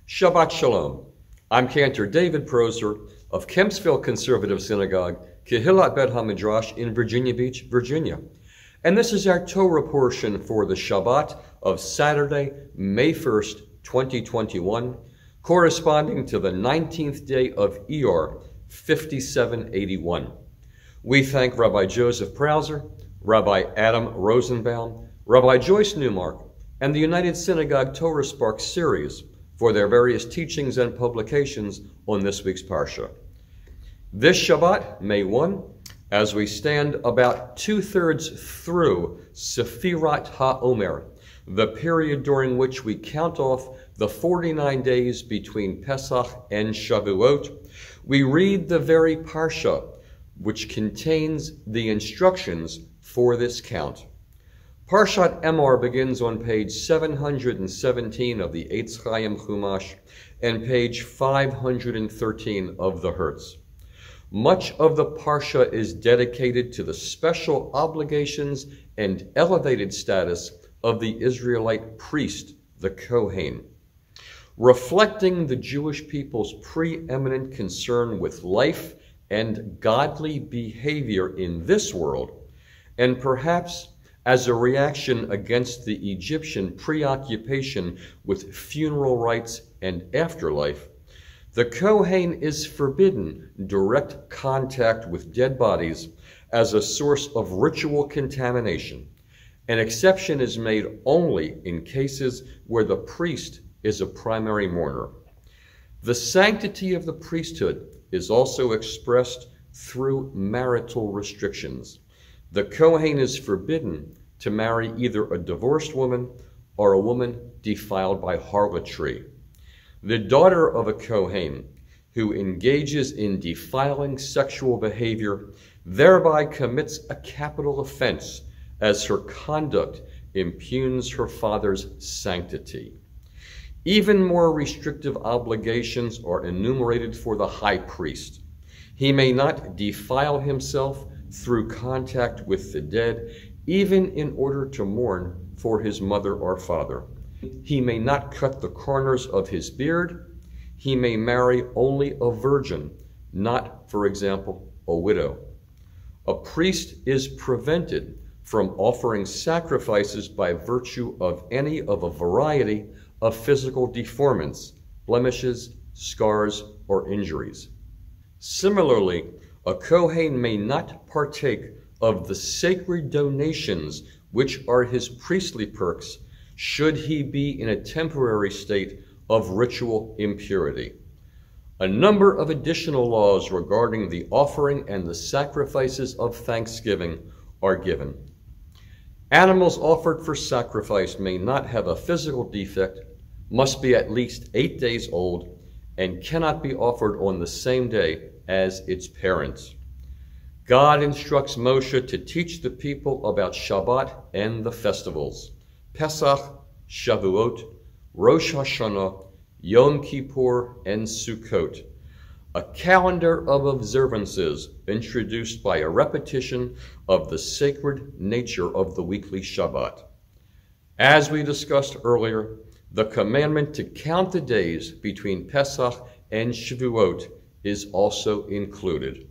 Shabbat Shalom. I'm Cantor David Proser of Kempsville Conservative Synagogue, Kehillat Bet HaMidrash in Virginia Beach, Virginia. And this is our Torah portion for the Shabbat of Saturday, May 1st, 2021, corresponding to the 19th day of Emor, 5781. We thank Rabbi Joseph Prauser, Rabbi Adam Rosenbaum, Rabbi Joyce Newmark, and the United Synagogue Torah Spark series for their various teachings and publications on this week's Parsha. This Shabbat, May 1, as we stand about 2/3 through Sefirat HaOmer, the period during which we count off the 49 days between Pesach and Shavuot, we read the very Parsha which contains the instructions for this count. Parshat Emor begins on page 717 of the Eitz Chaim Chumash and page 513 of the Hertz. Much of the Parsha is dedicated to the special obligations and elevated status of the Israelite priest, the Kohen. Reflecting the Jewish people's preeminent concern with life and godly behavior in this world, and perhaps as a reaction against the Egyptian preoccupation with funeral rites and afterlife, the Kohen is forbidden direct contact with dead bodies as a source of ritual contamination. An exception is made only in cases where the priest is a primary mourner. The sanctity of the priesthood is also expressed through marital restrictions. The Kohen is forbidden to marry either a divorced woman or a woman defiled by harlotry. The daughter of a Kohen who engages in defiling sexual behavior thereby commits a capital offense, as her conduct impugns her father's sanctity. Even more restrictive obligations are enumerated for the high priest. He may not defile himself through contact with the dead, even in order to mourn for his mother or father. He may not cut the corners of his beard. He may marry only a virgin, not, for example, a widow. A priest is prevented from offering sacrifices by virtue of any of a variety of physical deformants, blemishes, scars, or injuries. Similarly, a Kohen may not partake of the sacred donations which are his priestly perks should he be in a temporary state of ritual impurity. A number of additional laws regarding the offering and the sacrifices of thanksgiving are given. Animals offered for sacrifice may not have a physical defect, must be at least 8 days old, and cannot be offered on the same day as its parents. God instructs Moshe to teach the people about Shabbat and the festivals, Pesach, Shavuot, Rosh Hashanah, Yom Kippur, and Sukkot, a calendar of observances introduced by a repetition of the sacred nature of the weekly Shabbat. As we discussed earlier, the commandment to count the days between Pesach and Shavuot is also included.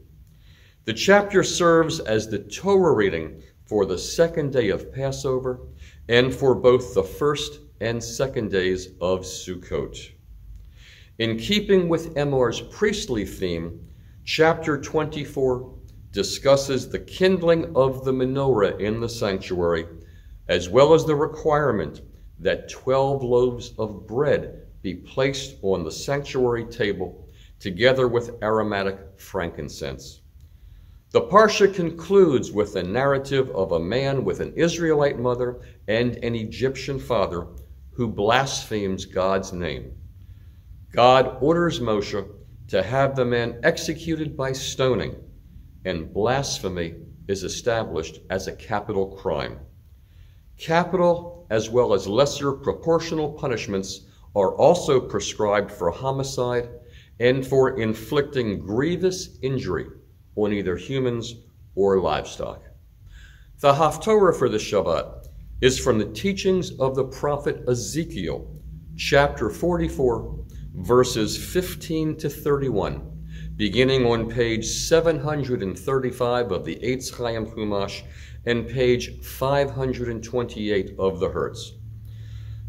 The chapter serves as the Torah reading for the second day of Passover and for both the first and second days of Sukkot. In keeping with Emor's priestly theme, chapter 24 discusses the kindling of the menorah in the sanctuary, as well as the requirement that 12 loaves of bread be placed on the sanctuary table together with aromatic frankincense. The Parsha concludes with a narrative of a man with an Israelite mother and an Egyptian father who blasphemes God's name. God orders Moshe to have the man executed by stoning, and blasphemy is established as a capital crime. Capital as well as lesser proportional punishments are also prescribed for homicide and for inflicting grievous injury on either humans or livestock. The Haftorah for the Shabbat is from the teachings of the prophet Ezekiel, chapter 44, verses 15 to 31, beginning on page 735 of the Eitz Chaim Chumash and page 528 of the Hertz.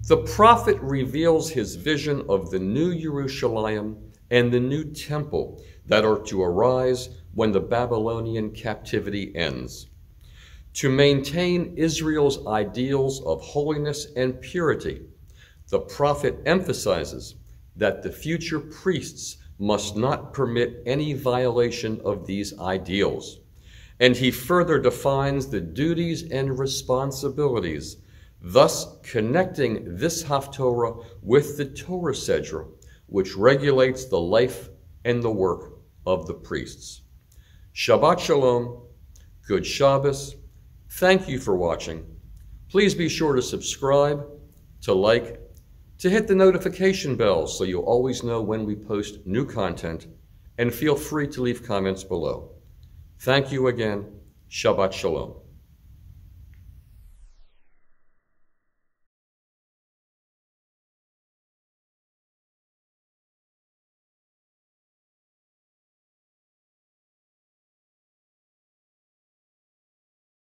The prophet reveals his vision of the new Jerusalem and the new temple that are to arise when the Babylonian captivity ends. To maintain Israel's ideals of holiness and purity, the prophet emphasizes that the future priests must not permit any violation of these ideals. And he further defines the duties and responsibilities, thus connecting this Haftorah with the Torah Sedra, which regulates the life and the work of the priests. Shabbat Shalom, good Shabbos. Thank you for watching. Please be sure to subscribe, to like, to hit the notification bell so you'll always know when we post new content, and feel free to leave comments below. Thank you again. Shabbat Shalom.